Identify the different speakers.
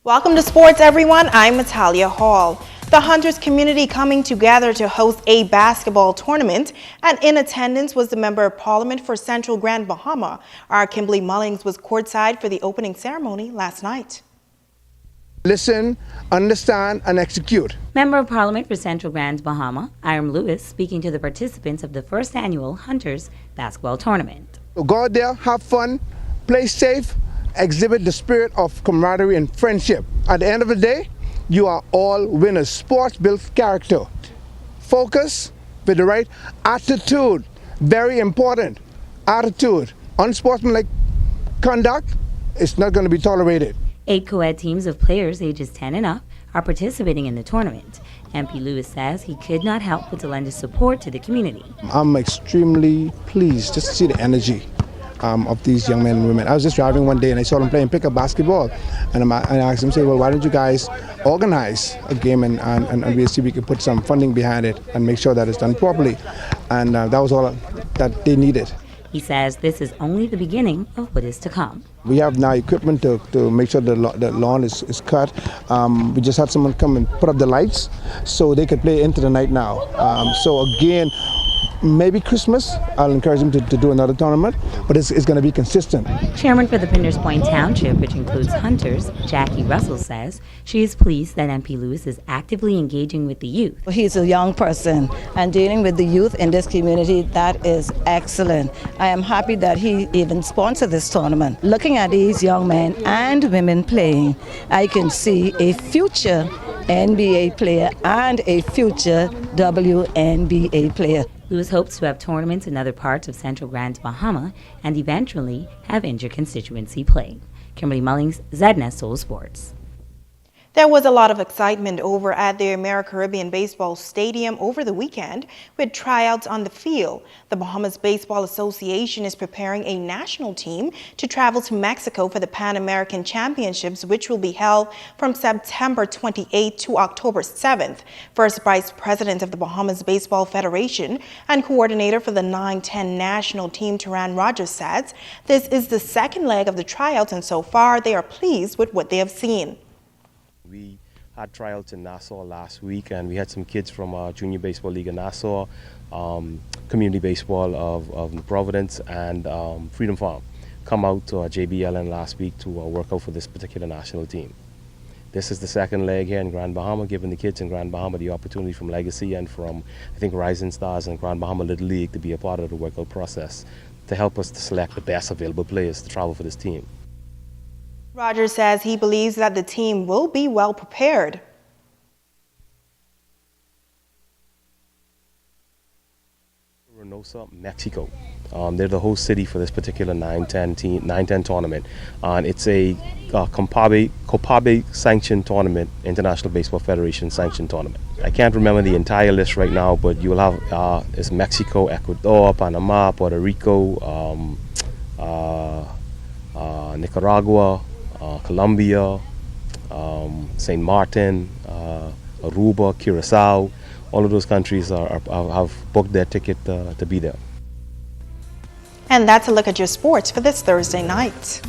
Speaker 1: Welcome to sports, everyone. I'm Natalia Hall. The Hunters community coming together to host a basketball tournament, and in attendance was the Member of Parliament for Central Grand Bahama. Our Kimberly Mullings was courtside for the opening ceremony last night.
Speaker 2: Listen, understand, and execute.
Speaker 3: Member of Parliament for Central Grand Bahama, Iram Lewis, speaking to the participants of the first annual Hunters basketball tournament.
Speaker 2: So go out there, have fun, play safe, exhibit the spirit of camaraderie and friendship. At the end of the day, you are all winners. Sports builds character. Focus with the right attitude. Very important. Attitude. Unsportsmanlike conduct is not going to be tolerated.
Speaker 3: 8 co-ed teams of players ages 10 and up are participating in the tournament. MP Lewis says he could not help but to lend his support to the community.
Speaker 2: I'm extremely pleased just to see the energy of these young men and women. I was just driving one day and I saw them playing pickup basketball, and I asked them, say, well, why don't you guys organize a game and we'll see if we can put some funding behind it and make sure that it's done properly. And that was all that they needed.
Speaker 3: He says this is only the beginning of what is to come.
Speaker 2: We have now equipment to make sure the lawn is cut. We just had someone come and put up the lights so they could play into the night now. So again, maybe Christmas, I'll encourage them to do another tournament, but it's going to be consistent.
Speaker 3: Chairman for the Pinders Point Township, which includes Hunters, Jackie Russell, says she is pleased that MP Lewis is actively engaging with the youth.
Speaker 4: He's a young person, and dealing with the youth in this community, that is excellent. I am happy that he even sponsored this tournament. Looking at these young men and women playing, I can see a future NBA player and a future WNBA player.
Speaker 3: Lewis hopes to have tournaments in other parts of Central Grand Bahama and eventually have inter-constituency play. Kimberly Mullings, ZNS Soul Sports.
Speaker 1: There was a lot of excitement over at the AmeriCaribbean Baseball Stadium over the weekend with tryouts on the field. The Bahamas Baseball Association is preparing a national team to travel to Mexico for the Pan American Championships, which will be held from September 28th to October 7th. First Vice President of the Bahamas Baseball Federation and coordinator for the 9-10 national team, Teran Rogers, says this is the second leg of the tryouts, and so far they are pleased with what they have seen.
Speaker 5: We had tryouts in Nassau last week, and we had some kids from Junior Baseball League of Nassau, Community Baseball of Providence, and Freedom Farm come out to JBLN last week to work out for this particular national team. This is the second leg here in Grand Bahama, giving the kids in Grand Bahama the opportunity from Legacy and from, I think, Rising Stars and Grand Bahama Little League to be a part of the workout process to help us to select the best available players to travel for this team.
Speaker 1: Rogers says he believes that the team will be well prepared.
Speaker 5: Reynosa, Mexico. They're the host city for this particular 9-10 tournament. And it's a COPABE sanctioned tournament, International Baseball Federation sanctioned tournament. I can't remember the entire list right now, but you will have it's Mexico, Ecuador, Panama, Puerto Rico, Nicaragua, Colombia, St. Martin, Aruba, Curacao. All of those countries have booked their ticket to be there.
Speaker 1: And that's a look at your sports for this Thursday night.